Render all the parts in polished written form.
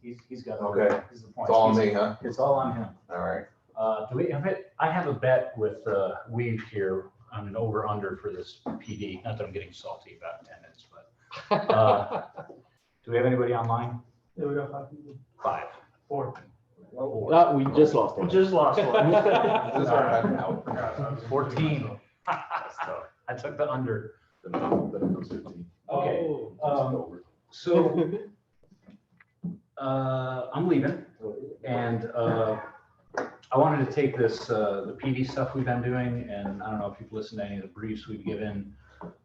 he's got Okay. he's the It's point. all on me, huh? It's all on him. All right. Do we have it? I have a bet with Weave here on an over under for this PD. Not that I'm getting salty about attendance, but do we have anybody online? Yeah, we got 5 people. 5. 4. No, we just lost We it. just lost one. This is our time out. 14. I took the under. Then it goes 15. Okay. Oh. So I'm leaving, and I wanted to take this the PD stuff we've been doing, and I don't know if you've listened to any of the briefs we've given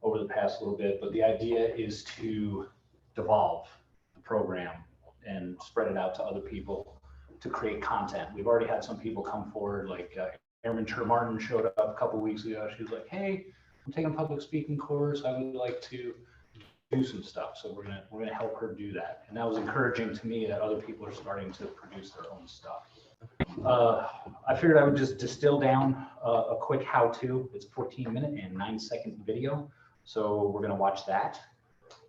over the past little bit, but the idea is to devolve the program and spread it out to other people to create content. We've already had some people come forward, like Erin Martin showed up a couple weeks ago. She was like, "Hey, I'm taking a public speaking course. I would like to do some stuff." So we're gonna help her do that, and that was encouraging to me that other people are starting to produce their own stuff. I figured I would just distill down a quick how-to. It's a 14-minute and 9-second video, so we're gonna watch that,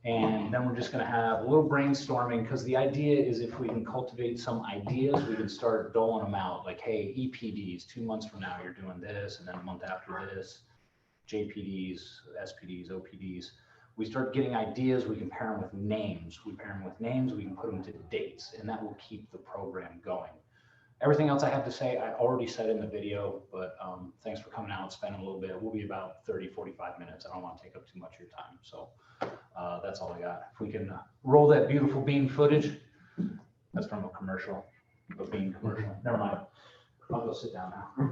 and then we're just gonna have a little brainstorming, because the idea is if we can cultivate some ideas, we can start doling them out. Like, hey, EPDs, 2 months from now you're doing this, and then a month after this, JPDs, SPDs, OPDs. We start getting ideas, we can pair them with names. We pair them with names, we can put them to dates, and that will keep the program going. Everything else I have to say, I already said in the video, but thanks for coming out and spending a little bit. We'll be about 30, 45 minutes. I don't want to take up too much of your time. So that's all I got. If we can roll that beautiful bean footage. That's from a commercial, a bean commercial. Never mind. I'll go sit down now.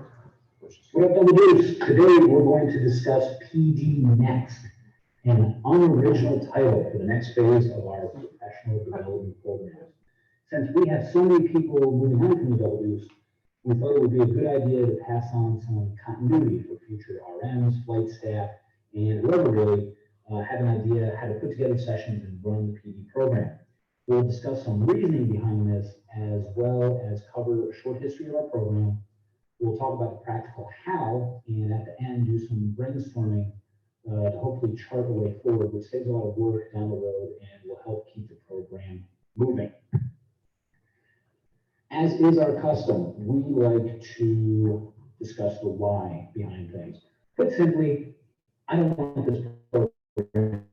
What up, Dudes? Today we're going to discuss PD Next, an unoriginal title for the next phase of our professional development program. Since we have so many people moving on from the W's, we thought it would be a good idea to pass on some continuity for future RMs, flight staff, and whoever really have an idea how to put together sessions and run the PD program. We'll discuss some reasoning behind this, as well as cover a short history of our program. We'll talk about the practical how, and at the end, do some brainstorming to hopefully chart a way forward, which saves a lot of work down the road and will help keep the program moving. As is our custom, we like to discuss the why behind things. Put simply, I don't want this program,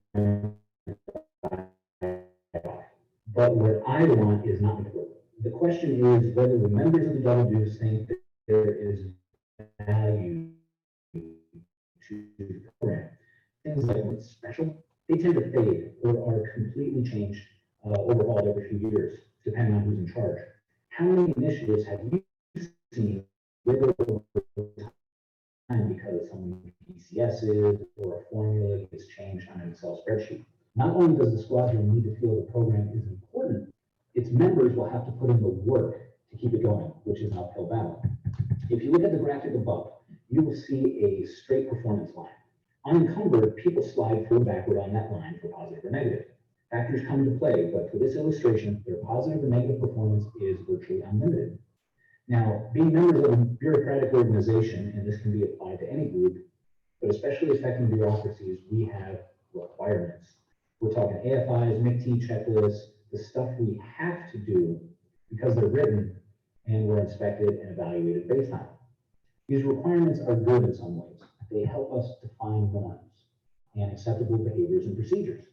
but what I want is not important. The question is whether the members of the WDs think that there is value to the program. Things like what's special, they tend to fade or are completely changed, overhauled every few years, depending on who's in charge. How many initiatives have you seen wither over time because someone PCSs or a formula gets changed on an Excel spreadsheet? Not only does the squadron need to feel the program is important, its members will have to put in the work to keep it going, which is an uphill battle. If you look at the graphic above, you will see a straight performance line. Unencumbered, people slide forward backward on that line for positive or negative. Factors come into play, but for this illustration, their positive or negative performance is virtually unlimited. Now, being members of a bureaucratic organization, and this can be applied to any group, but especially affecting bureaucracies, we have requirements. We're talking AFIs, MICT checklists, the stuff we have to do because they're written and we're inspected and evaluated based on it. These requirements are good in some ways. They help us define norms and acceptable behaviors and procedures.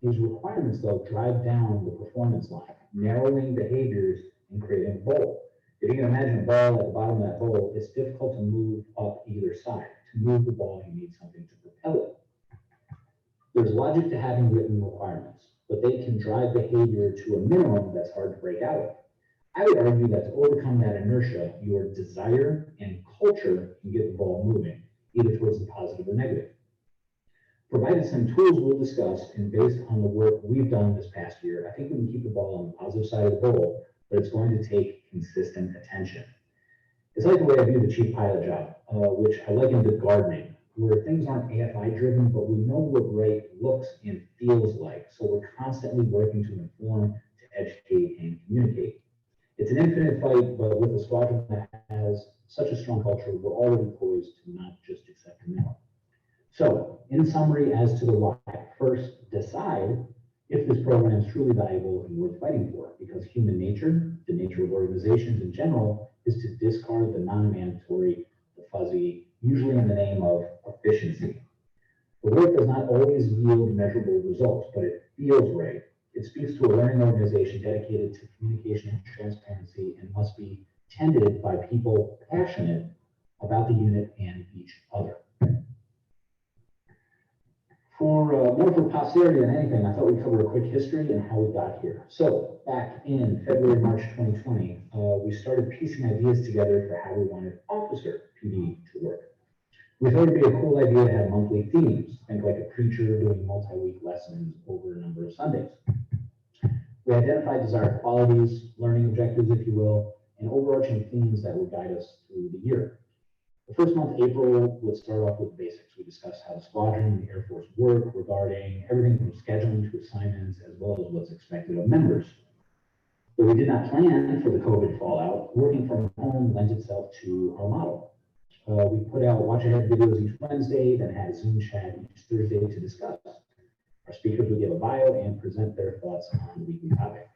These requirements, though, drive down the performance line, narrowing behaviors and creating a bowl. If you can imagine a ball at the bottom of that bowl, it's difficult to move up either side. To move the ball, you need something to propel it. There's logic to having written requirements, but they can drive behavior to a minimum that's hard to break out of. I would argue that to overcome that inertia, your desire and culture can get the ball moving, either towards the positive or negative. Provided some tools we'll discuss, and based on the work we've done this past year, I think we can keep the ball on the positive side of the bowl, but it's going to take consistent attention. It's like the way I view the chief pilot job, which I liken to gardening, where things aren't AFI driven, but we know what great looks and feels like. So we're constantly working to inform, to educate, and communicate. It's an infinite fight, but with a squadron that has such a strong culture, we're already poised to not just accept a no. So, in summary, as to the why, first, decide if this program is truly valuable and worth fighting for, because because human nature, the nature of organizations in general, is to discard the non-mandatory, the fuzzy, usually in the name of efficiency. The work does not always yield measurable results, but it feels right. It speaks to a learning organization dedicated to communication and transparency and must be tended by people passionate about the unit and each other. More for posterity than anything, I thought we'd cover a quick history and how we got here. So back in February, March 2020, we started piecing ideas together for how we wanted Officer PD to work. We thought it'd be a cool idea to have monthly themes, think like a preacher doing multi-week lessons over a number of Sundays. We identified desired qualities, learning objectives, if you will, and overarching themes that would guide us through the year. The first month, April, would start off with the basics. We discussed how the squadron and the Air Force work regarding everything from scheduling to assignments, as well as what's expected of members. Though we did not plan for the COVID fallout, working from home lends itself to our model. We put out watch ahead videos each Wednesday, then had a Zoom chat each Thursday to discuss. Our speakers would give a bio and present their thoughts on the weekly topic.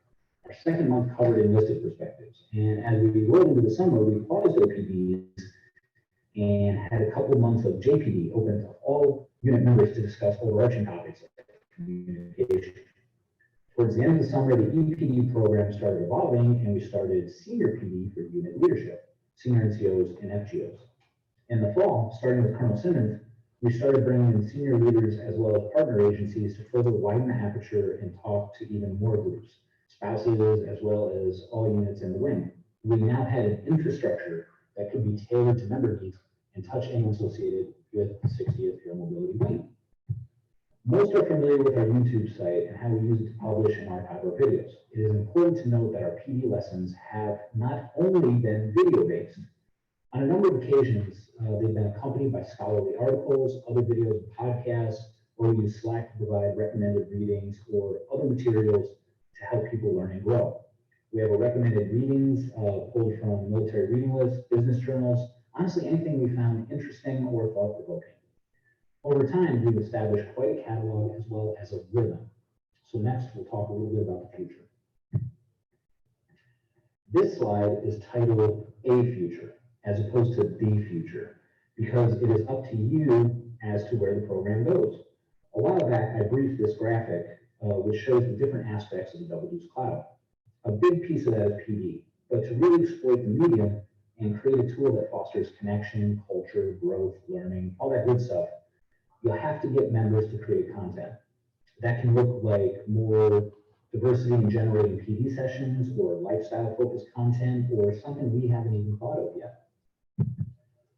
Our second month covered enlisted perspectives. And as we rolled into the summer, we paused OPDs and had a couple months of JPD open to all unit members to discuss overarching topics like communication. Towards the end of the summer, the EPD program started evolving, and we started senior PD for unit leadership, senior NCOs and FGOs. In the fall, starting with Colonel Simmons, we started bringing in senior leaders as well as partner agencies to further widen the aperture and talk to even more groups, spouses as well as all units in the wing. We now had an infrastructure that could be tailored to member needs and touch anyone associated with the 60th Air Mobility Wing. Most are familiar with our YouTube site and how we use it to publish and archive our videos. It is important to note that our PD lessons have not only been video-based. On a number of occasions, they've been accompanied by scholarly articles, other videos and podcasts, or we use Slack to provide recommended readings or other materials to help people learn and grow. We have a recommended readings pulled from military reading lists, business journals, honestly anything we found interesting or thought-provoking. Over time, we've established quite a catalog as well as a rhythm. So next, we'll talk a little bit about the future. This slide is titled A Future, as opposed to the future, because it is up to you as to where the program goes. A while back, I briefed this graphic, which shows the different aspects of the Double Deuce Cloud. A big piece of that is PD, but to really exploit the medium and create a tool that fosters connection, culture, growth, learning, all that good stuff, you'll have to get members to create content. That can look like more diversity in generating PD sessions or lifestyle-focused content or something we haven't even thought of yet.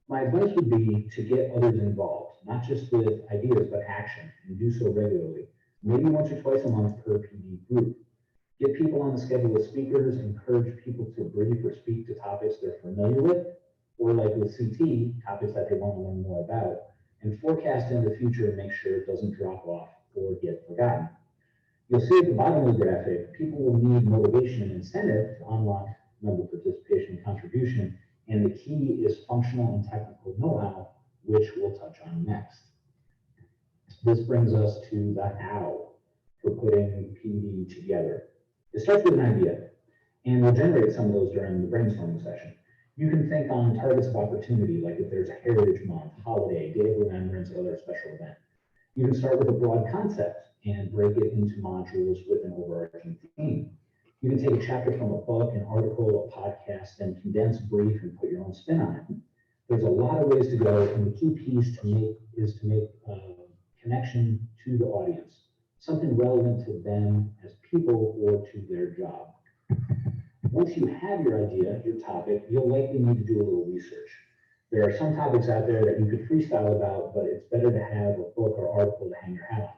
My advice would be to get others involved, not just with ideas, but action, and do so regularly, maybe once or twice a month per PD group. Get people on the schedule with speakers, encourage people to brief or speak to topics they're familiar with, or like with CT, topics that they want to learn more about, and forecast in the future and make sure it doesn't drop off or get forgotten. You'll see at the bottom of the graphic, people will need motivation and incentive to unlock member participation and contribution, and the key is functional and technical know-how, which we'll touch on next. This brings us to the how for putting PD together. It starts with an idea, and we'll generate some of those during the brainstorming session. You can think on targets of opportunity, like if there's a Heritage Month, holiday, Day of Remembrance, or other special event. You can start with a broad concept and break it into modules with an overarching theme. You can take a chapter from a book, an article, a podcast, and condense, brief, and put your own spin on it. There's a lot of ways to go, and the key piece is to make a connection to the audience, something relevant to them as people or to their job. Once you have your idea, your topic, you'll likely need to do a little research. There are some topics out there that you could freestyle about, but it's better to have a book or article to hang your hat on.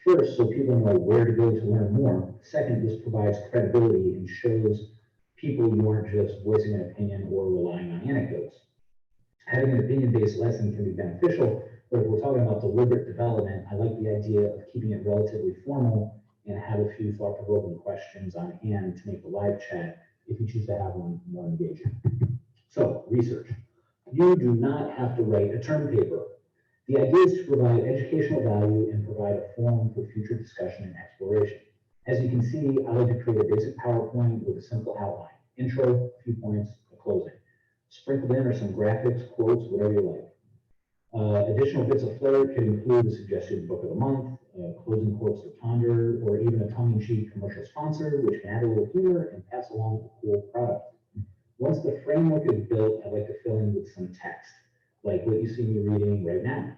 First, so people know where to go to learn more. Second, this provides credibility and shows people you aren't just voicing an opinion or relying on anecdotes. Having an opinion-based lesson can be beneficial, but if we're talking about deliberate development, I like the idea of keeping it relatively formal and have a few thought-provoking questions on hand to make the live chat, if you choose to have one, more engaging. So, research. You do not have to write a term paper. The idea is to provide educational value and provide a forum for future discussion and exploration. As you can see, I like to create a basic PowerPoint with a simple outline, intro, a few points, a closing. Sprinkled in are some graphics, quotes, whatever you like. Additional bits of flair could include the suggested book of the month, closing quotes to ponder, or even a tongue-in-cheek commercial sponsor, which can add a little humor and pass along a cool product. Once the framework is built, I like to fill in with some text, like what you see me reading right now.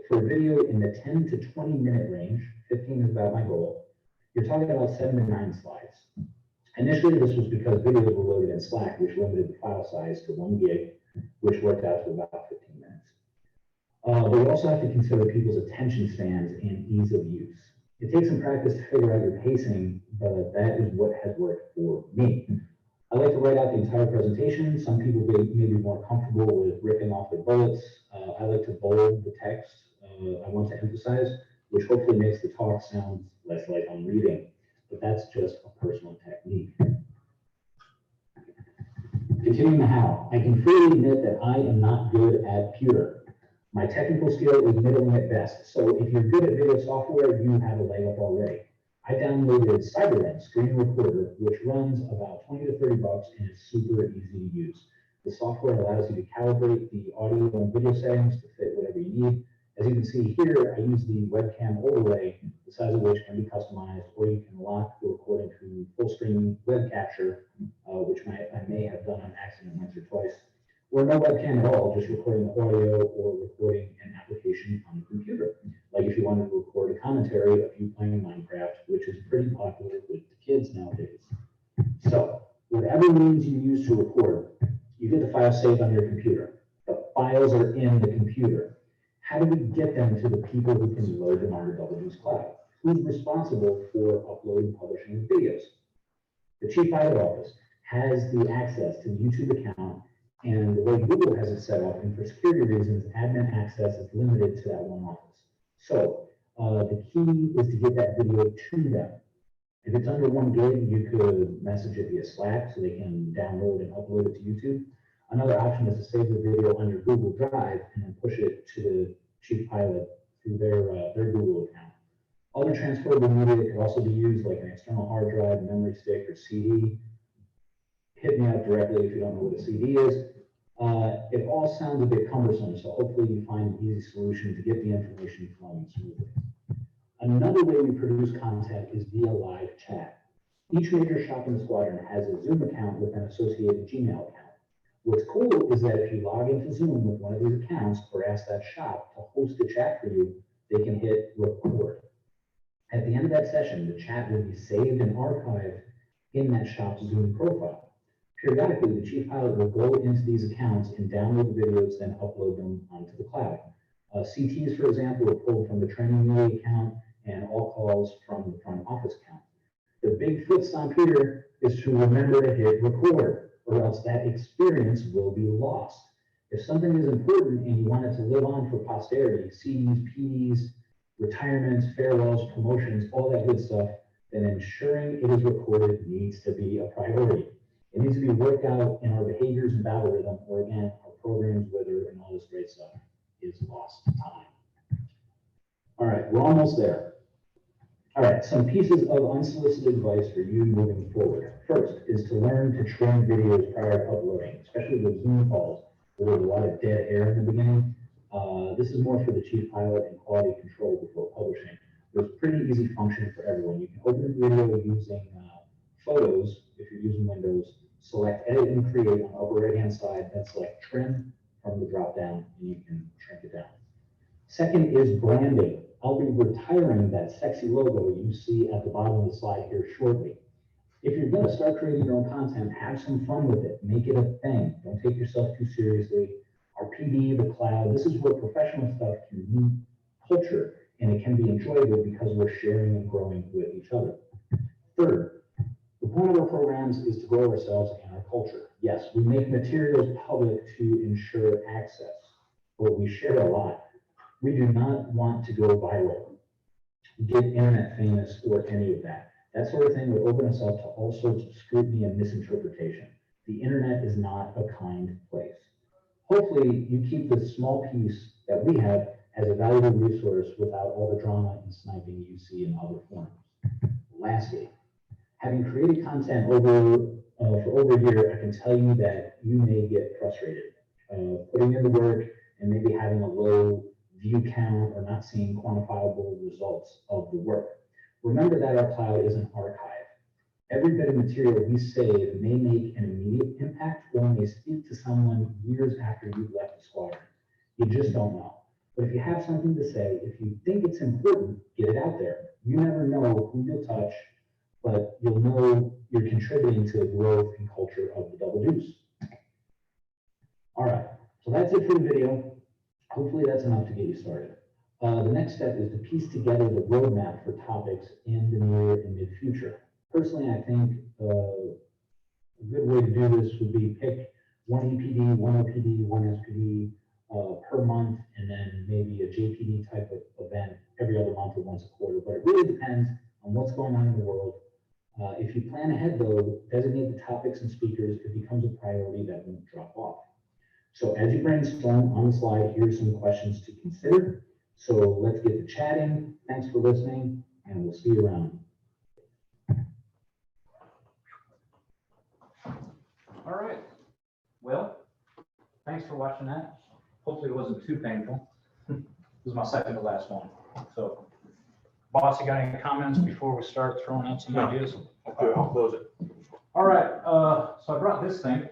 For a video in the 10 to 20 minute range, 15 is about my goal, you're talking about 7 to 9 slides. Initially, this was because videos were loaded in Slack, which limited the file size to 1 gig, which worked out to about 15 minutes. But you also have to consider people's attention spans and ease of use. It takes some practice to figure out your pacing, but that is what has worked for me. I like to write out the entire presentation. Some people may be more comfortable with ripping off their bullets. I like to bold the text I want to emphasize, which hopefully makes the talk sound less like I'm reading, but that's just a personal technique. Continuing the how, I can freely admit that I am not good at Pewter. My technical skill is middling at best, so if you're good at video software, you have a leg up already. I downloaded Cyberlens Screen Recorder, which runs about 20 to 30 bucks and is super easy to use. The software allows you to calibrate the audio and video settings to fit whatever you need. As you can see here, I use the webcam overlay, the size of which can be customized, or you can lock the recording to full screen web capture, which I may have done on accident once or twice, or no webcam at all, just recording the audio or recording an application on the computer. Like if you wanted to record a commentary of you playing Minecraft, which is pretty popular with the kids nowadays. So whatever means you use to record, you get the file saved on your computer. The files are in the computer. How do we get them to the people who can load them on the WGS Cloud? Who's responsible for uploading and publishing the videos? The Chief Pilot Office has the access to the YouTube account, and the way Google has it set up, and for security reasons, admin access is limited to that one office. So the key is to get that video to them. If it's under 1 gig, you could message it via Slack so they can download and upload it to YouTube. Another option is to save the video on your Google Drive and then push it to the Chief Pilot through their Google account. Other transferable media could also be used, like an external hard drive, memory stick, or CD. Hit me up directly if you don't know what a CD is. It all sounds a bit cumbersome, so hopefully you find an easy solution to get the information flowing smoothly. Another way we produce content is via live chat. Each major shop in the squadron has a Zoom account with an associated Gmail account. What's cool is that if you log into Zoom with one of these accounts or ask that shop to host a chat for you, they can hit record. At the end of that session, the chat will be saved and archived in that shop's Zoom profile. Periodically, the Chief Pilot will go into these accounts and download the videos, then upload them onto the cloud. CTs, for example, are pulled from the training media account and all calls from the front office account. The big foot stomp here is to remember to hit record, or else that experience will be lost. If something is important and you want it to live on for posterity, CDs, PDs, retirements, farewells, promotions, all that good stuff, then ensuring it is recorded needs to be a priority. It needs to be worked out in our behaviors and algorithm, or again, our programs, whether and all this great stuff is lost time. All right, we're almost there. All right, some pieces of unsolicited advice for you moving forward. First is to learn to trim videos prior to uploading, especially the Zoom calls where there's a lot of dead air in the beginning. This is more for the Chief Pilot and quality control before publishing. There's a pretty easy function for everyone. You can open the video using Photos, if you're using Windows, select Edit and Create on the upper right-hand side, then select Trim from the drop-down, and you can shrink it down. Second is branding. I'll be retiring that sexy logo you see at the bottom of the slide here shortly. If you're going to start creating your own content, have some fun with it. Make it a thing. Don't take yourself too seriously. Our PD, the cloud, this is where professional stuff can meet culture, and it can be enjoyable because we're sharing and growing with each other. Third, the point of our programs is to grow ourselves and our culture. Yes, we make materials public to ensure access, but we share a lot. We do not want to go viral, get internet famous, or any of that. That sort of thing would open us up to all sorts of scrutiny and misinterpretation. The internet is not a kind place. Hopefully, you keep this small piece that we have as a valuable resource without all the drama and sniping you see in other forums. Lastly, having created content for over a year, I can tell you that you may get frustrated putting in the work and maybe having a low view count or not seeing quantifiable results of the work. Remember that our cloud is an archive. Every bit of material we save may make an immediate impact or may speak to someone years after you've left the squadron. You just don't know. But if you have something to say, if you think it's important, get it out there. You never know who you'll touch, but you'll know you're contributing to the growth and culture of the Double Deuce. All right, so that's it for the video. Hopefully that's enough to get you started. The next step is to piece together the roadmap for topics in the near and mid future. Personally, I think a good way to do this would be pick one EPD, one OPD, one SPD per month, and then maybe a JPD type of event every other month or once a quarter. But it really depends on what's going on in the world. If you plan ahead, though, designate the topics and speakers. It becomes a priority that won't drop off. So as you brainstorm on the slide, here's some questions to consider. So let's get to chatting. Thanks for listening, and we'll see you around. All right. Well, thanks for watching that. Hopefully it wasn't too painful. This is my second to last one. So, boss, you got any comments before we start throwing out some ideas? Okay, I'll close it. All right. So I brought this thing,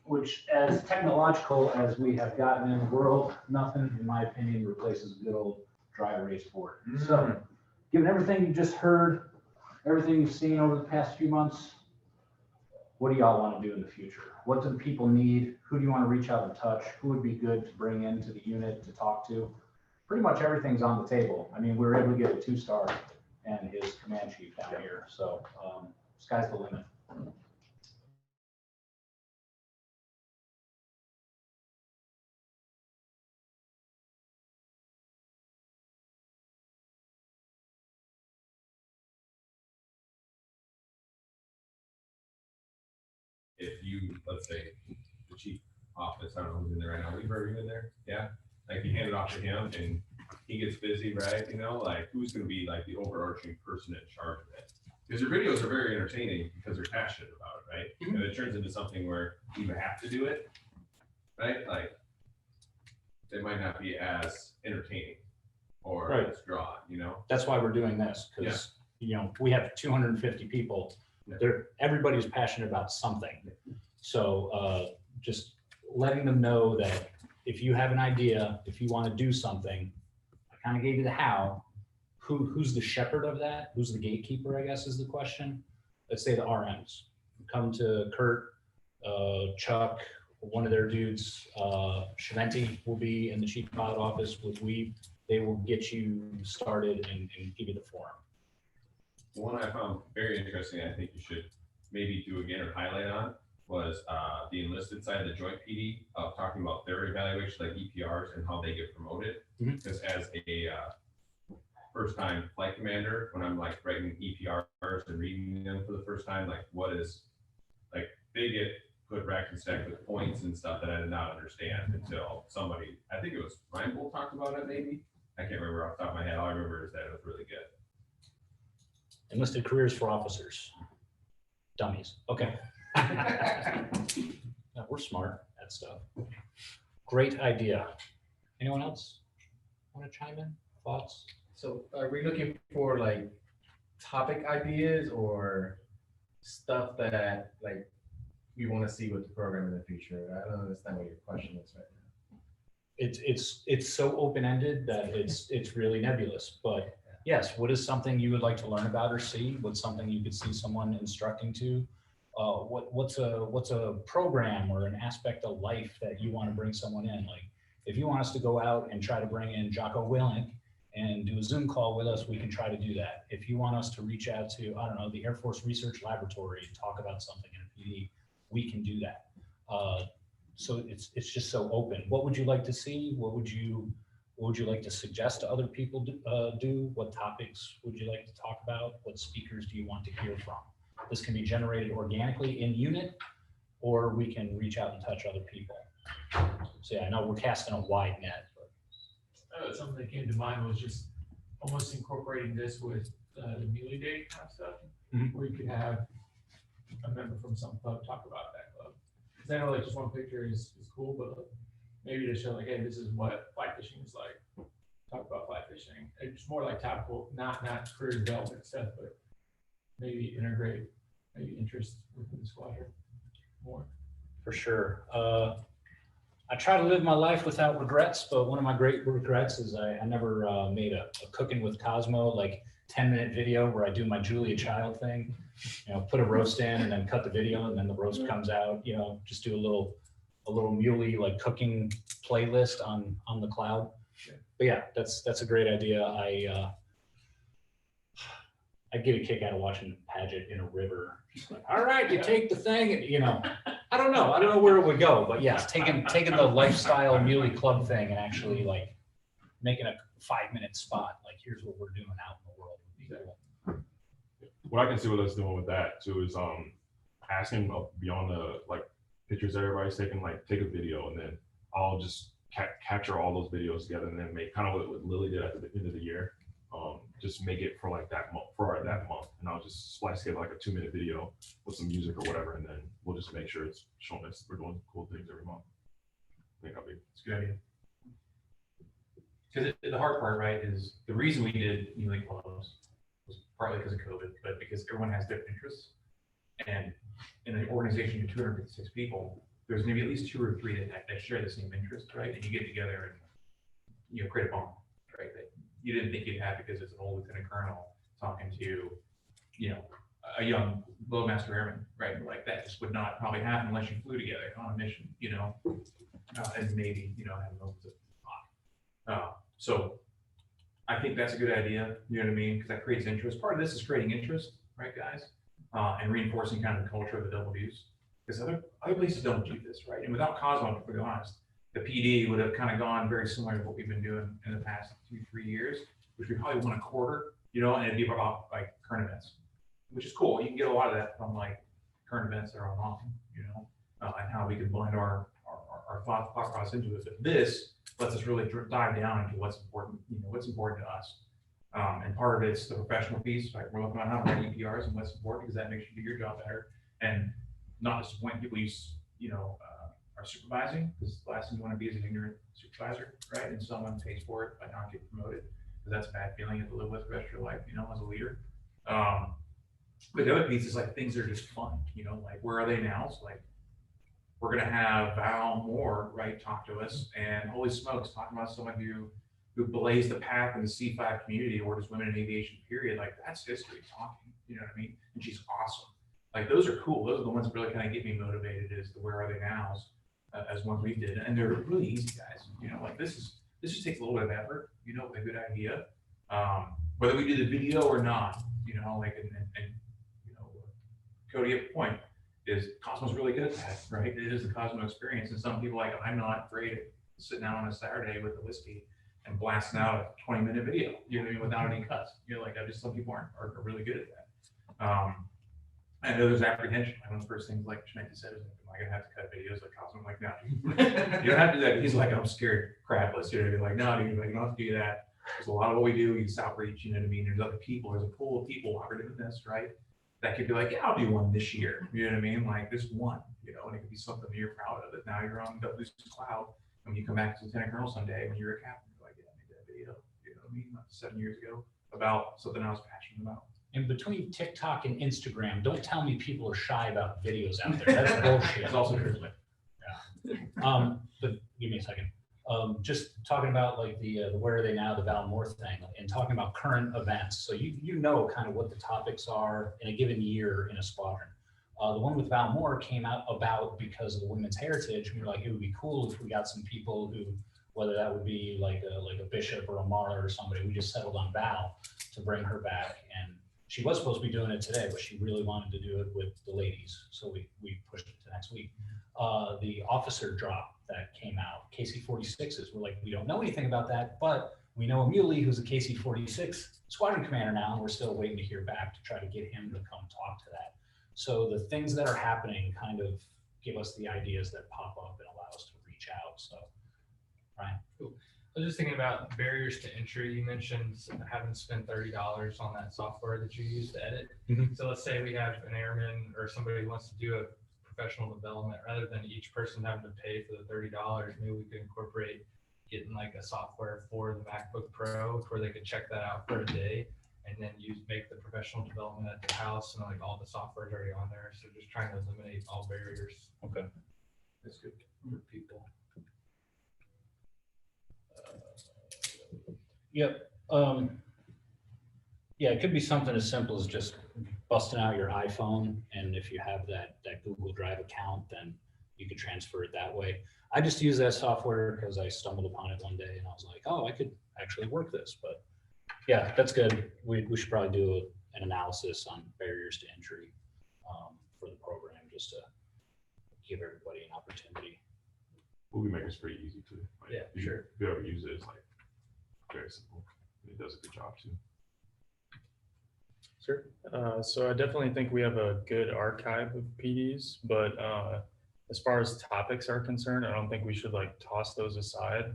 which, as technological as we have gotten in the world, nothing, in my opinion, replaces a good old dry erase board. So, given everything you just heard, everything you've seen over the past few months, what do y'all want to do in the future? What do the people need? Who do you want to reach out and touch? Who would be good to bring into the unit to talk to? Pretty much everything's on the table. I mean, we were able to get a 2-star and his command chief down here. So sky's the limit. If you, let's say, the chief office, I don't know who's in there right now, we've already in there, yeah? Like you hand it off to him and he gets busy, right? You know, like who's gonna be like the overarching person in charge of it? Because your videos are very entertaining because they're passionate about it, right? And it turns into something where you have to do it, right? Like they might not be as entertaining or Right. as drawn, you know? That's why we're doing this, because we have 250 people. Everybody's passionate about something. So just letting them know that if you have an idea, if you want to do something, I kind of gave you the how. Who's the shepherd of that? Who's the gatekeeper, I guess, is the question. Let's say the RMs. Come to Kurt, Chuck, one of their dudes, Shaventi will be in the chief pilot office with Weave. They will get you started and give you the forum. One I found very interesting, I think you should maybe do again or highlight on, was the enlisted side of the joint PD of talking about their evaluation, like EPRs and how they get promoted. Because as a first-time flight commander, when I'm like writing EPRs and reading them for the first time, like what is, like they get put rack and stack with points and stuff that I did not understand until somebody, I think it was Ryan Bull talked about it maybe. I can't remember off the top of my head. All I remember is that it was really good. Enlisted careers for officers. Dummies. Okay. No, we're smart at stuff. Great idea. Anyone else want to chime in? Thoughts? So are we looking for like topic ideas or stuff that like we want to see with the program in the future? I don't understand what your question is right now. It's so open-ended that it's really nebulous, but yes, what is something you would like to learn about or see? What's something you could see someone instructing to? What's a program or an aspect of life that you want to bring someone in? Like if you want us to go out and try to bring in Jocko Willink and do a Zoom call with us, we can try to do that. If you want us to reach out to, I don't know, the Air Force Research Laboratory and talk about something in a PD, we can do that. So it's just so open. What would you like to see? What would you like to suggest to other people do? What topics would you like to talk about? What speakers do you want to hear from? This can be generated organically in unit, or we can reach out and touch other people. So yeah, I know we're casting a wide net. Something that came to mind was just almost incorporating this with the Muley Day kind of stuff, Mhm. where you could have a member from some club talk about that club. Because I know like just one picture is cool, but maybe to show like, hey, this is what fly fishing is like. Talk about fly fishing. It's more like topical, not career development stuff, but maybe integrate maybe interest within the squadron more. For sure. I try to live my life without regrets, but one of my great regrets is I never made a Cooking with Cosmo, like 10-minute video where I do my Julia Child thing, put a roast in and then cut the video and then the roast comes out, just do a little muley like cooking playlist on the cloud. But yeah, that's a great idea. I get a kick out of watching Paget in a river. Just like, all right, you take the thing, and I don't know where it would go, but yeah, taking the lifestyle muley club thing and actually like making a 5-minute spot, like here's what we're doing out in the world would be cool. What I can see with us doing with that too is asking beyond the like pictures that everybody's taking, like take a video and then I'll just capture all those videos together and then make kind of what Lily did at the end of the year. Just make it for like that month, and I'll just splice together like a 2-minute video with some music or whatever, and then we'll just make sure it's showing us we're doing cool things every month. I think It's a good idea. Because the hard part, right, is the reason we did Muley clubs was partly because of COVID, but because everyone has different interests. And in an organization of 256 people, there's maybe at least 2 or 3 that share the same interest, right? And you get together and create a bond, right? That you didn't think you'd have because it's an old lieutenant colonel talking to, a young loadmaster airman, right? Like that just would not probably happen unless you flew together on a mission, and maybe, have moments of talk. So I think that's a good idea, you know what I mean? Because that creates interest. Part of this is creating interest, right, guys? And reinforcing kind of the culture of the double dues. Because other places don't do this, right? And without Cosmo, to be honest, the PD would have kind of gone very similar to what we've been doing in the past 2-3 years, which we probably won a quarter, and it'd be about like current events, which is cool. You can get a lot of that from like current events that are online, and how we can blend our thought process into it. But this lets us really dive down into what's important, what's important to us. And part of it's the professional piece, like we're looking at how to write EPRs and what's important because that makes you do your job better and not disappoint people are supervising, because the last thing you want to be is an ignorant supervisor, right? And someone pays for it by not getting promoted, because that's a bad feeling you have to live with the rest of your life, as a leader. But the other piece is like things are just fun, like where are they now? So like we're gonna have Val Moore, right, talk to us, and holy smokes, talking about someone who blazed the path in the C5 community or just women in aviation period, like that's history talking, you know what I mean? And she's awesome. Like those are cool. Those are the ones that really kind of get me motivated is the where are they nows as ones we did. And they're really easy, guys. Like this just takes a little bit of effort, with a good idea. Whether we do the video or not, like, and Cody, at the point is Cosmo's really good at that, right? It is the Cosmo experience. And some people I'm not great at sitting down on a Saturday with a whiskey and blasting out a 20-minute video, without any cuts. Some people are really good at that. I know there's apprehension. One of the first things like Shaneka said is, am I gonna have to cut videos like Cosmo? I'm like, no, you don't have to do that. He's like, I'm scared crapless. Like, no, dude, like, you don't have to do that. There's a lot of what we do. We just outreach, you know what I mean? There's other people, there's a pool of people while we're doing this, right? That could be like, yeah, I'll do one this year. You know what I mean? Like this one, and it could be something that you're proud of. That now you're on the cloud. And when you come back as Lieutenant Colonel someday, when you're a captain, you're like, yeah, I made that video, you know what I mean? Like 7 years ago about something I was passionate about. And between TikTok and Instagram, don't tell me people are shy about videos out there. That's bullshit. It's also true. Yeah. But give me a second. Just talking about like the where are they now, the Val Moore thing, and talking about current events. So you know kind of what the topics are in a given year in a squadron. The one with Val Moore came out about because of the women's heritage. We were like, it would be cool if we got some people who, whether that would be like a Bishop or a Marla or somebody, we just settled on Val to bring her back. And she was supposed to be doing it today, but she really wanted to do it with the ladies. So we pushed it to next week. The officer drop that came out, KC-46s, we're like, we don't know anything about that, but we know a Muley who's a KC-46 squadron commander now, and we're still waiting to hear back to try to get him to come talk to that. So the things that are happening kind of give us the ideas that pop up and allow us to reach out. So, Ryan. Cool. I was just thinking about barriers to entry. You mentioned having spent $30 on that software that you use to edit. Mhm. So let's say we have an airman or somebody who wants to do a professional development, rather than each person having to pay for the $30, maybe we could incorporate getting like a software for the MacBook Pro where they could check that out for a day and then make the professional development at their house, and like all the software is already on there. So just trying to eliminate all barriers. Okay. That's good for people. Yep. Yeah, it could be something as simple as just busting out your iPhone, and if you have that Google Drive account, then you could transfer it that way. I just use that software because I stumbled upon it one day and I was like, oh, I could actually work this. But yeah, that's good. We should probably do an analysis on barriers to entry for the program, just to give everybody an opportunity. Movie Maker's pretty easy too. Like, Yeah, if sure. If you ever use it, it's like very simple. It does a good job too. Sure. So I definitely think we have a good archive of PDs, but as far as topics are concerned, I don't think we should like toss those aside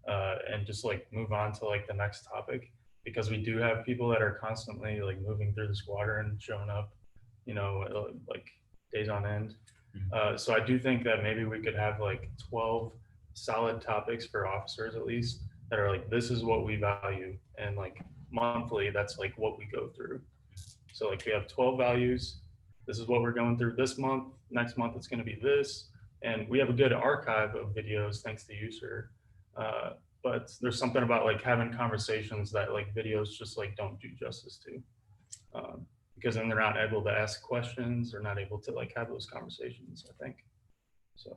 and just like move on to like the next topic, because we do have people that are constantly like moving through the squadron, showing up, you know, like days on end. So I do think that maybe we could have like 12 solid topics for officers at least that are like, this is what we value, and like monthly, that's like what we go through. So like we have 12 values. This is what we're going through this month. Next month it's going to be this, and we have a good archive of videos thanks to you, sir. But there's something about like having conversations that like videos just like don't do justice to, because then they're not able to ask questions. They're not able to like have those conversations, I think. So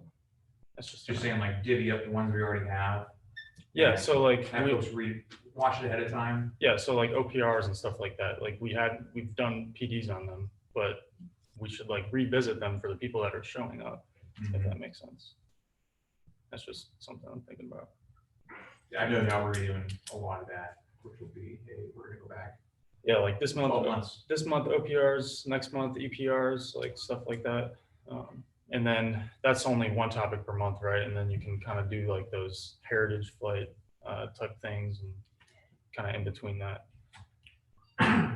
that's just You're saying like divvy up the ones we already have. yeah. and So like have folks watch it ahead of time. yeah, so like OPRs and stuff like that, like we've done PDs on them, but we should like revisit them for the people that are showing up, if that makes sense. That's just something I'm thinking about. I know y'all were doing a lot of that, which will be, hey, we're gonna go back Yeah, like this 12 month, months. OPRs, next month EPRs, like stuff like that. And then that's only one topic per month, right? And then you can kind of do like those heritage flight type things and kind of in between that.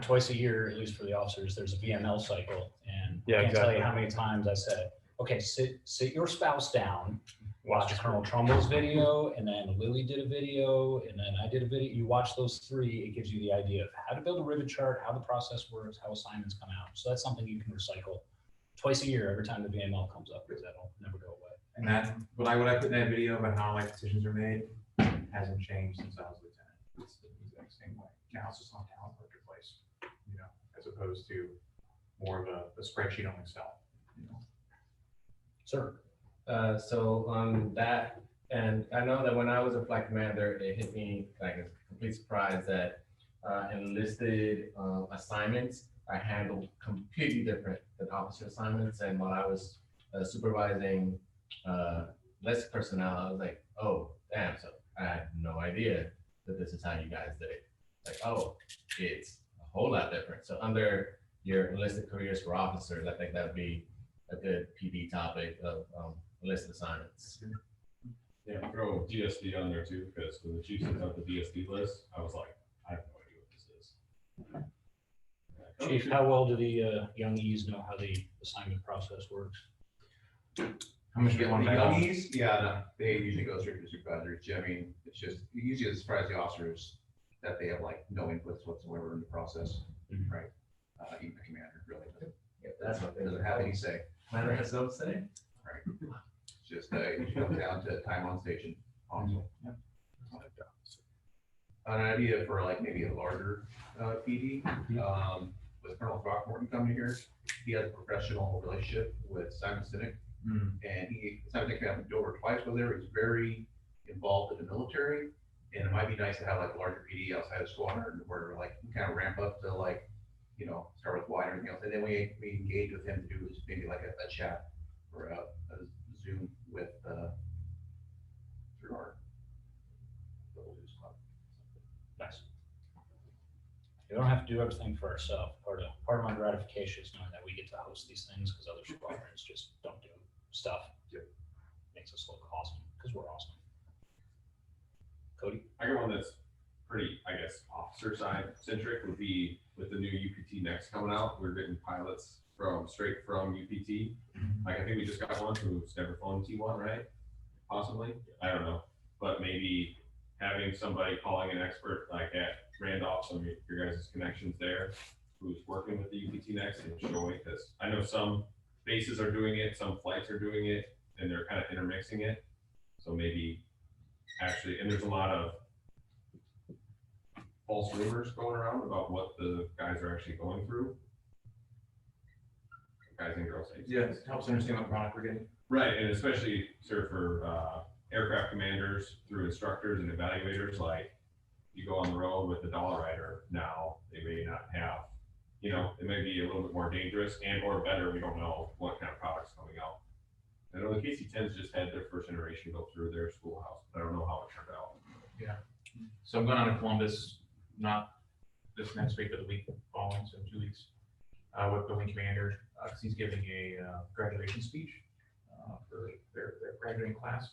Twice a year, at least for the officers, there's a VML cycle, and Yeah, I can't tell you exactly. how many times I said, okay, sit your spouse down, watch Colonel Trumbull's video, and then Lily did a video, and then I did a video. You watch those three, it gives you the idea of how to build a rivet chart, how the process works, how assignments come out. So that's something you can recycle twice a year every time the VML comes up, because that'll never go away. And that, what I put in that video about how like decisions are made hasn't changed since I was lieutenant. It's the exact same way. Now it's just on talent marketplace, you know, as opposed to more of a spreadsheet on Excel, you know. Sir. So on that, and I know that when I was a flight commander, it hit me like a complete surprise that enlisted assignments are handled completely different than officer assignments. And while I was supervising less personnel, I was like, oh, damn. So I had no idea that this is how you guys did it. Like, oh, it's a whole lot different. So under your enlisted careers for officers, I think that would be a good PD topic of enlisted assignments. Yeah, throw DSD on there too, because when the chief sent out the DSD list, I was like, I have no idea what this is. Chief, how well do the young E's know how the assignment process works? How much do you want The to young E's, yeah, no, they usually go straight to the supervisors. I mean, it's just, usually it's surprise the officers that they have like no inputs whatsoever in the process, Mhm. right? Even the commander really Yeah, that's what doesn't have any say. Commander has no say. Right. It's just, it comes down to time on station, honestly. An idea for like maybe a larger PD, with Colonel Throckmorton coming here, he has a professional relationship with Simon Sinek. And Simon Sinek happened over twice with there. He's very involved in the military. And it might be nice to have like a larger PD outside of squadron where like we kind of ramp up to like, you know, start with wide and everything else. And then we engage with him to do just maybe like a chat or a Zoom with through our Double Deuce Club. Nice. We don't have to do everything for ourselves. Part of my gratification is knowing that we get to host these things, because other squadrons just don't do stuff. Yep. Makes us look awesome, because we're awesome. Cody? I got one that's pretty, I guess, officer side centric would be with the new UPT Next coming out. We're getting pilots straight from UPT. Like I think we just got one who's never flown T1, right? Possibly. I don't know. But maybe having somebody calling an expert like at Randolph, some of your guys' connections there, who's working with the UPT Next and showing, because I know some bases are doing it, some flights are doing it, and they're kind of intermixing it. So maybe actually, and there's a lot of false rumors going around about what the guys are actually going through. Guys and girls. Yeah, it helps understand what product we're getting. Right, and especially, sir, for aircraft commanders through instructors and evaluators, like you go on the road with the dollar rider now, they may not have, you know, it may be a little bit more dangerous and or better, we don't know what kind of products coming out. I know the KC-10s just had their first iteration go through their schoolhouse, but I don't know how it turned out. Yeah. So I'm going on to Columbus, not this next week, but the week following, so 2 weeks, with the wing commander, because he's giving a graduation speech for their graduating class.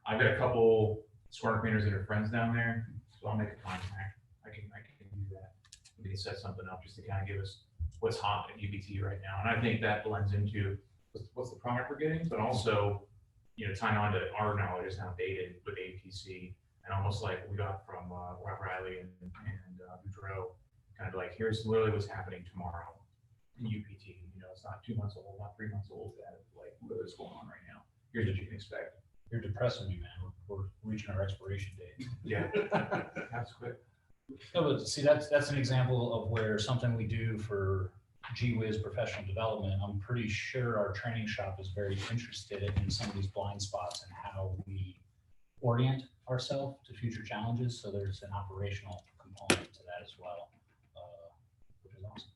I've got a couple squadron commanders that are friends down there, so I'll make a contact. I can do that. We can set something up just to kind of give us what's hot at UPT right now, and I think that blends into what's the product we're getting, but also, you know, tying on to our knowledge is now dated with APC, and almost like we got from Rob Riley and Boudreaux, kind of like, here's literally what's happening tomorrow in UPT. You know, it's not 2 months old, not 3 months old, like what's going on right now. Here's what you can expect. You're depressing me, man. We're reaching our expiration date. Yeah, that's quick. No, but see, that's an example of where something we do for GWiz professional development, I'm pretty sure our training shop is very interested in some of these blind spots and how we orient ourselves to future challenges. So there's an operational component to that as well, which is awesome.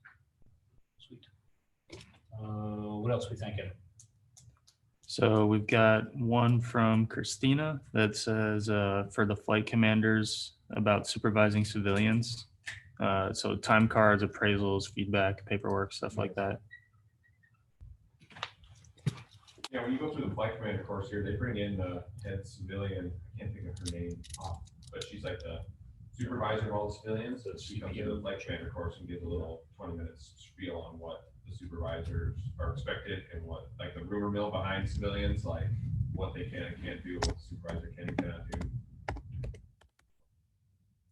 Sweet. What else we thinking? So we've got one from Christina that says for the flight commanders about supervising civilians. So time cards, appraisals, feedback, paperwork, stuff like that. Yeah, when you go through the flight commander course here, they bring in the head civilian, I can't think of her name, but she's like the supervisor of all the civilians. So she comes into the flight commander course and gives a little 20-minute spiel on what the supervisors are expected and what, like the rumor mill behind civilians, like what they can and can't do, what the supervisor can and cannot do.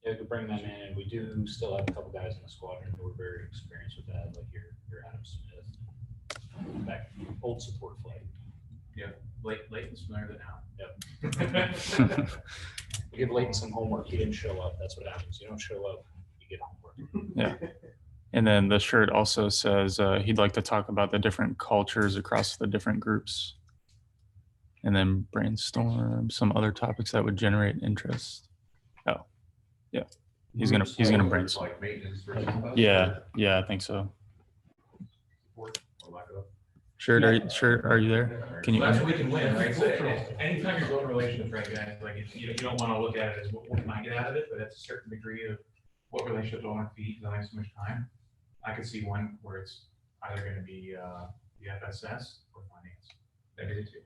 Yeah, we could bring them in, and we do still have a couple guys in the squadron who are very experienced with that, like your Adam Smith, back old support flight. Yeah, Leighton's familiar with it now. Yep. We give Leighton some homework. He didn't show up. That's what happens. You don't show up, you get homework. Yeah. And then the shirt also says he'd like to talk about the different cultures across the different groups, and then brainstorm some other topics that would generate interest. Oh, yeah. He's gonna brainstorm. Like maintenance versus us? Yeah, I think so. Support or lack of. Shirt, are you there? Can you? Well, that's what we can win, right? So anytime you're building relationships, right, guys, like you don't want to look at it as what can I get out of it, but that's a certain degree of what relationships I want to feed because I have so much time. I could see one where it's either going to be the FSS or finance. That'd be the two.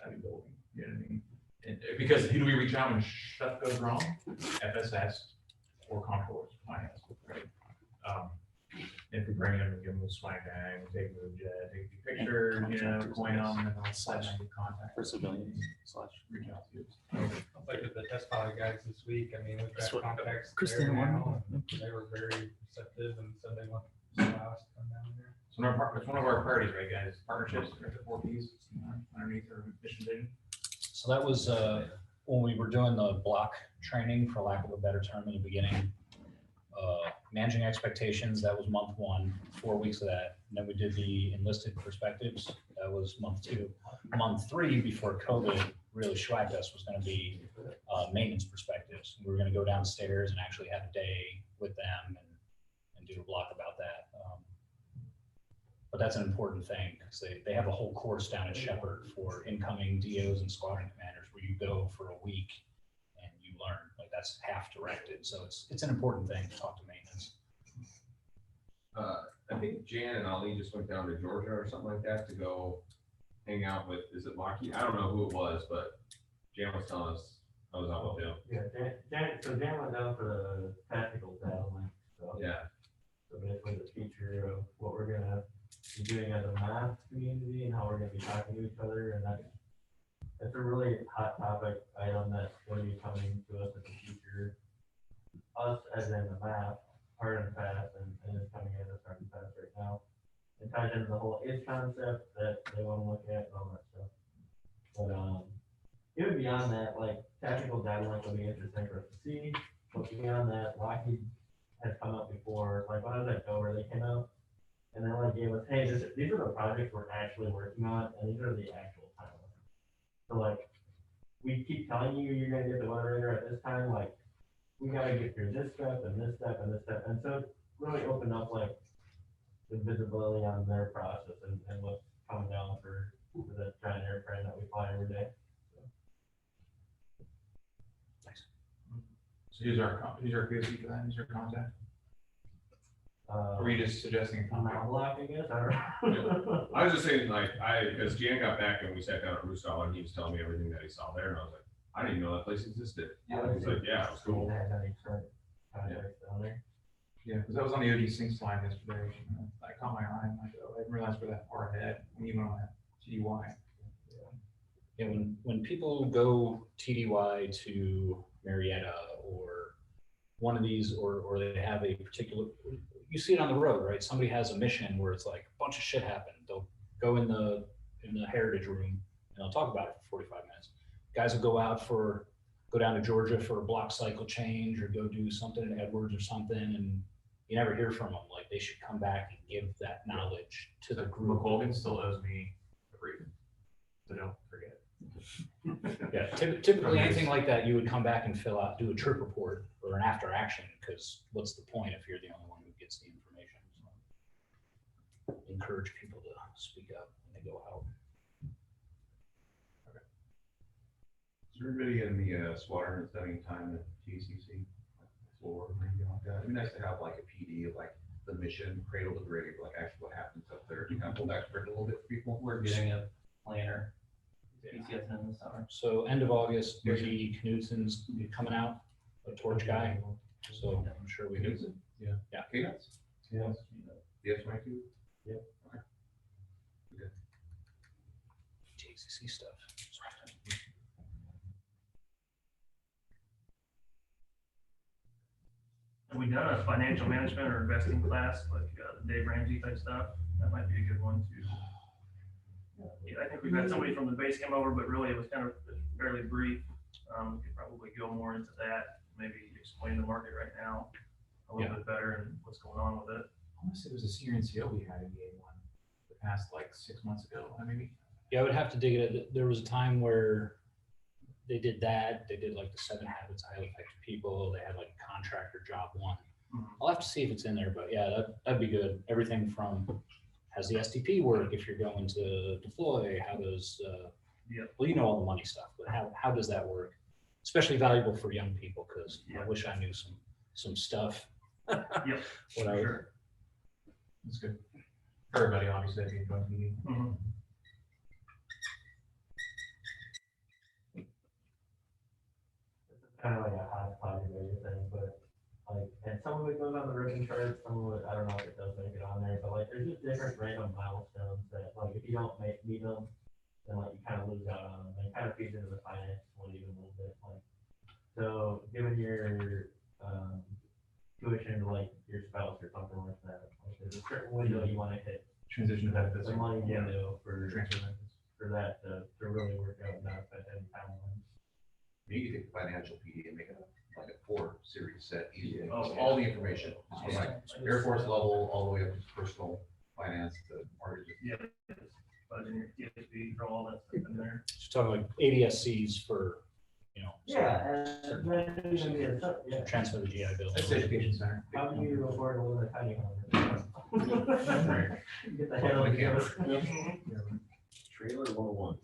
That'd be building. You know what I mean? And, because who do we reach out when stuff goes wrong? FSS or controllers, finance, right? If we bring them and give them a swag bag, take a jet, take a picture, you know, coin them, and all that, and contact For civilians / reach out to you. Like with the test pilot guys this week, I mean, we've That's got what contacts Christina there now, wanted. and they were very receptive and said they want to allow us to come down there. So it's one of our priorities, right, guys? Partnerships, the 4 Ps underneath our mission vision. So that was when we were doing the block training, for lack of a better term, in the beginning. Managing expectations, that was month 1, 4 weeks of that. And then we did the enlisted perspectives. That was month 2. Month 3, before COVID really swagged us, was going to be maintenance perspectives. We were going to go downstairs and actually have a day with them and do a block about that. But that's an important thing because they have a whole course down at Shepherd for incoming DOs and squadron commanders where you go for a week and you learn. Like that's half directed. So it's an important thing to talk to maintenance. I think Jan and Ali just went down to Georgia or something like that to go hang out with, is it Lockheed? I don't know who it was, but Jan was telling us I was out with him. Yeah, so Dan went down for the tactical battling, so. Yeah. So basically the feature of what we're gonna be doing as a math community and how we're gonna be talking to each other, and that's a really hot topic item that's going to be coming to us in the future. Us as in the math, hard and fast, and it's coming in as hard and fast right now. It ties into the whole if concept that they wanna look at and all that stuff. But, even beyond that, like tactical guidelines will be interesting for us to see, but beyond that, Lockheed has come up before, like when I was at Dover, they came out and they like gave us, hey, these are the projects we're actually working on, and these are the actual timelines. So like, we keep telling you you're gonna get the moderator at this time, like, we gotta get through this step and this step and this step, and so it really opened up like the visibility on their process and what's coming down for the giant airplane that we fly every day. So who's our POC for that? Who's our contact? Or were you just suggesting? I'm not laughing, I guess, I don't know. I was just saying, like, because Jan got back and we sat down at Roosevelt and he was telling me everything that he saw there, and I was like, I didn't even know that place existed. Yeah. He's like, yeah, it was cool. They had any current projects down there. Yeah, because I was on the OD Sync line yesterday. I caught my eye. I'm like, oh, I didn't realize we're that far ahead. When you went on that TDY. Yeah, when people go TDY to Marietta or one of these, or they have a particular, you see it on the road, right? Somebody has a mission where it's like a bunch of shit happened. They'll go in the heritage room and they'll talk about it for 45 minutes. Guys will go down to Georgia for a block cycle change or go do something in Edwards or something, and you never hear from them. Like, they should come back and give that knowledge to the group. McColgan still owes me a briefing, so don't forget. Yeah, typically anything like that, you would come back and fill out, do a trip report or an after action, because what's the point if you're the only one who gets the information? So encourage people to speak up when they go out. Is everybody in the squadron spending time at TCC or anything like that? It'd be nice to have like a PD of like the mission, cradle to grave, like actually what happens up there. You kind of pull that script a little bit for people. We're getting a planner. PCSN this summer. So end of August, Brady Knudsen's coming out, a torch guy. So I'm sure we do. Yeah. Yeah. Cadence? Yeah. DS-22? Yep. Okay. Good. TCC stuff. Have we done a financial management or investing class, like the Dave Ramsey type stuff? That might be a good one too. Yeah, I think we've had somebody from the base come over, but really it was kind of fairly brief. We could probably go more into that, maybe explain the market right now a little bit better and what's going on with it. I want to say it was a senior NCO we had in the A1 the past like 6 months ago, maybe. Yeah, I would have to dig it. There was a time where they did that. They did like the 7 Habits of Highly Effective People. They had like a contractor job one. I'll have to see if it's in there, but yeah, that'd be good. Everything from how's the STP work if you're going to deploy? How does, well, you know all the money stuff, but how does that work? Especially valuable for young people, because I wish I knew some stuff. Yep, sure. That's good. For everybody, obviously, that'd be a joint meeting. Kind of like a hodgepodge of everything, but like, and some of it goes on the ribbon chart, some of it, I don't know if it does make it on there, but like, there's just different random milestones that, like, if you don't meet them, then like, you kind of lose out on them, and it kind of feeds into the finance one even a little bit, like, so given your, tuition to like your spouse or something like that, like, there's a certain window you want to hit. Transition to benefits. The money window for transfer benefits. For that to really work out and not affect any timeline. You can take the financial PD and make it like a 4-series set easy. Oh, All the information, from like Air Force level, all the way up to personal finance, the mortgages. Yeah, but in your TSB, throw all that stuff in there. Just talking like ADSCs for, you know. Yeah, and then even the, transfer the GI Bill. That's education center. How do you afford to live in a tiny home? Get the hell out of here. Trailer 101.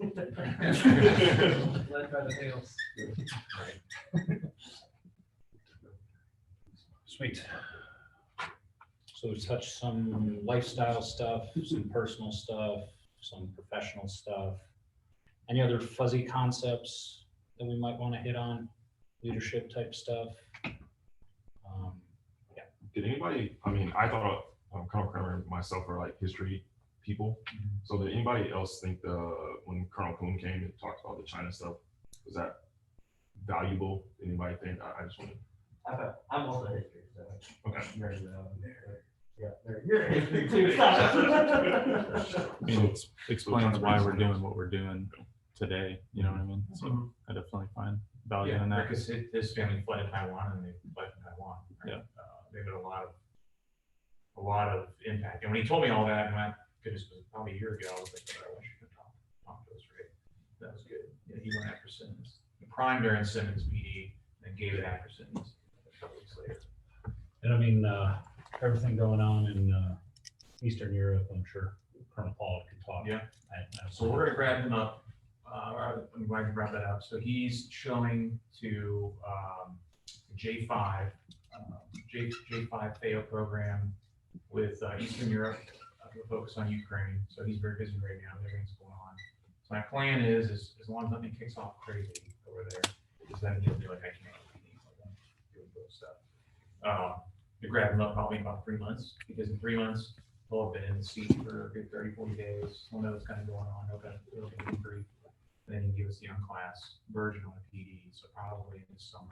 Led by the tails. Sweet. So we touched some lifestyle stuff, some personal stuff, some professional stuff. Any other fuzzy concepts that we might want to hit on, leadership type stuff. Yeah. Did anybody, I mean, I thought Colonel Kramer and myself are like history people. So did anybody else think when Colonel Kuhn came and talked about the China stuff, was that valuable? Anybody think? I just want to. I'm also history, so. Okay. Yeah, you're history too. I mean, it explains why we're doing what we're doing today, you know what I mean? So I definitely find value in that. Because his family fled to Taiwan and they fled from Taiwan. Right? Yeah. They've had a lot of impact. And when he told me all that, my goodness, it was probably a year ago, I was like, I wish you could talk to us, right? That was good. Yeah, he went after Simmons. He primed during Simmons PD and gave it after Simmons a couple weeks later. And I mean, everything going on in Eastern Europe, I'm sure Colonel Paul could talk. Yeah. So we're gonna grab him up. I'm glad you brought that up. So he's showing to J5, J5 FAO program with Eastern Europe, with a focus on Ukraine. So he's very busy right now. Everything's going on. So my plan is as long as nothing kicks off crazy over there, is then he'll be like, I can't do those stuff. To grab him up probably in about 3 months, because in 3 months, he'll have been in the seat for a good 30, 40 days. He'll know what's kind of going on. He'll get a brief. And then he give us the unclass version on the PD. So probably in the summer.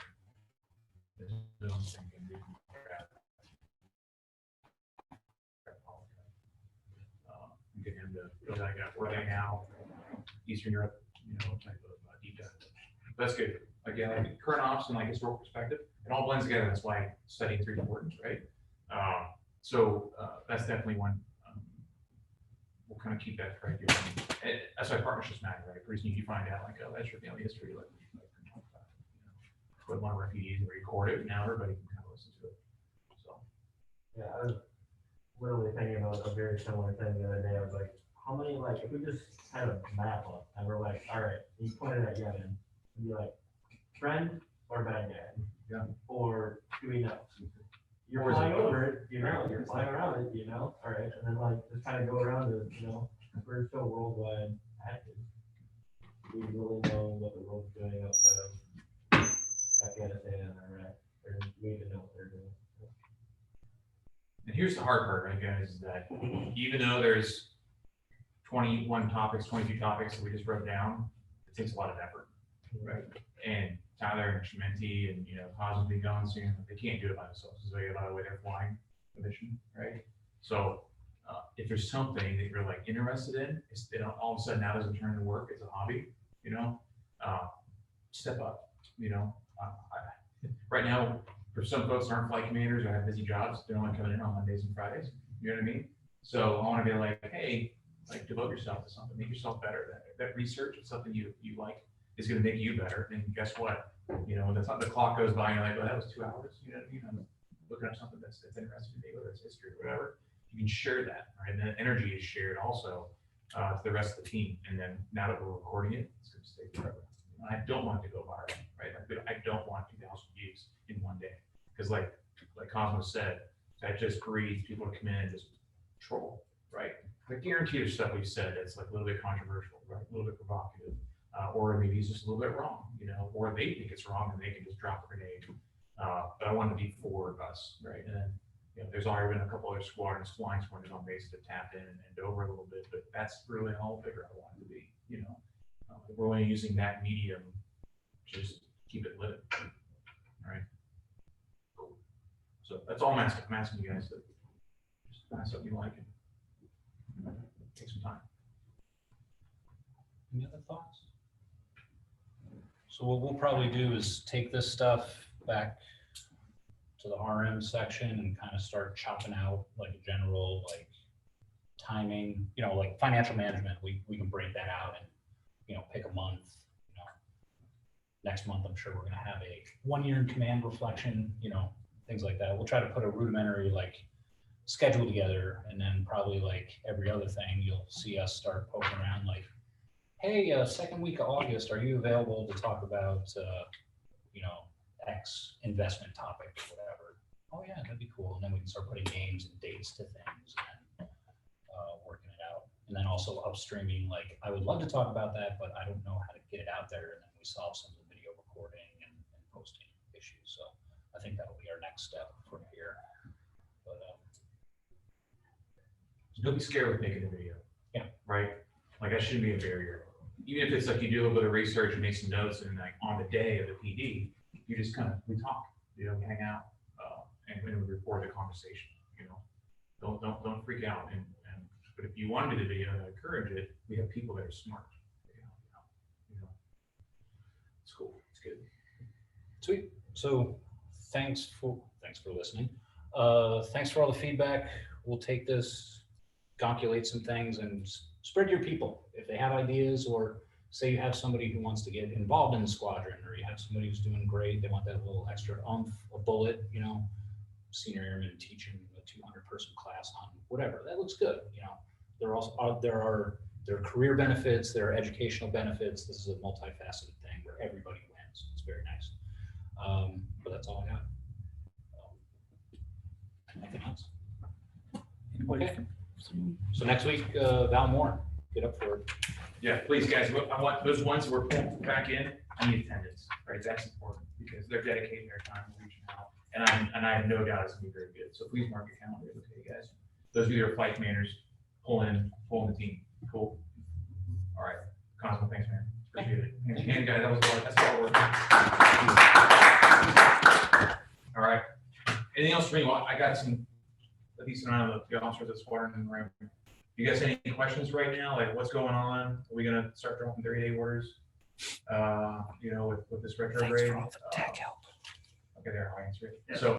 Get him to feel like we're right now, Eastern Europe, type of deep dive. That's good. Again, like current ops and like historical perspective, it all blends together. That's why studying is important, right? So that's definitely one. We'll kind of keep that right here. That's why partnerships matter, right? Pretty soon you find out like, oh, that's your family history. Like put one of our PDs and record it. Now everybody can kind of listen to it. So yeah, I was literally thinking about a very similar thing the other day. I was like, how many, like, if we just had a map up and we're like, all right, you pointed at Yemen, and be like, friend or bad guy? Yeah. Or do we know? You're Or is flying it over it, you're flying around it, all right, and then like, just kind of go around it, we're so worldwide active. We really know what the world's doing outside of Afghanistan and Iraq, or we even know what they're doing. And here's the hard part, right, guys, is that even though there's 21 topics, 22 topics that we just wrote down, it takes a lot of effort, right? And Tyler and Chimenti and, Cosmo be gone soon, they can't do it by themselves, so by the way, they're flying the mission, right? So if there's something that you're like interested in, all of a sudden now doesn't turn into work, it's a hobby, step up, right now, for some folks that aren't flight commanders or have busy jobs, they're only coming in on Mondays and Fridays. You know what I mean? So I want to be like, hey, like devote yourself to something, make yourself better. That research is something you like is going to make you better. And guess what? When the clock goes by and you're like, well, that was 2 hours. You know what I mean? I'm looking up something that's interesting to me, whether it's history or whatever. You can share that, right? And then energy is shared also to the rest of the team. And then now that we're recording it, it's going to stay forever. I don't want it to go viral, right? I don't want 2,000 views in one day. Because like Cosmo said, that just breeds people to come in and just troll, right? I guarantee there's stuff we've said that's like a little bit controversial, right? A little bit provocative, or maybe it's just a little bit wrong, or they think it's wrong and they can just drop a grenade. But I want to be for us, right? And then, there's already been a couple other squadrons flying squadrons on base to tap in and over a little bit, but that's really all figure I want it to be, we're only using that medium, just keep it lit, right? Cool. So that's all I'm asking. I'm asking you guys to just find something you like and take some time. Any other thoughts? So what we'll probably do is take this stuff back to the RM section and kind of start chopping out like a general like timing, like financial management. We can break that out and pick a month. Next month I'm sure we're going to have a 1 year in command reflection, things like that. We'll try to put a rudimentary like schedule together, and then probably like every other thing you'll see us start poking around like, hey, second week of August, are you available to talk about X investment topic or whatever? Oh yeah, that'd be cool. And then we can start putting names and dates to things and working it out. And then also upstreaming, like I would love to talk about that, but I don't know how to get it out there. And then we solve some of the video recording and posting issues. So I think that'll be our next step from here. But Don't be scared with making a video. Yeah. Right? Like that shouldn't be a barrier. Even if it's like you do a little bit of research and make some notes and like on the day of the PD, you just kind of, we talk, you know, we hang out, and we record the conversation, you know. Don't freak out. But if you want to do the video and encourage it, we have people that are smart. You know. It's cool. It's good. Sweet. So thanks for listening. Thanks for all the feedback. We'll take this, calculate some things, and spread your people. If they have ideas, or say you have somebody who wants to get involved in the squadron, or you have somebody who's doing great, they want that little extra a bullet, you know, senior airman teaching a 200-person class on whatever. That looks good. You know, there are career benefits, there are educational benefits. This is a multifaceted thing where everybody wins. It's very nice. But that's all I got. Anything else? Okay. So next week, Val Moore, get up for it. Yeah, please, guys. I want those ones who are pulling back in. I need attendance, right? That's important because they're dedicating their time to reaching out, and I have no doubt it's gonna be very good. So please mark your calendars, okay, guys. Those of you that are flight commanders, pull in the team. Cool. All right, Constable, thanks, man. Appreciate it. And guys, that was a lot. That's all work. All right. Anything else for me? Well, I got a decent amount of the officers at squadron in the room. You guys any questions right now? Like what's going on? Are we gonna start dropping 30-day orders? You know, with this retrograde. Thanks for all the tech help. Okay, there, I'll answer it. So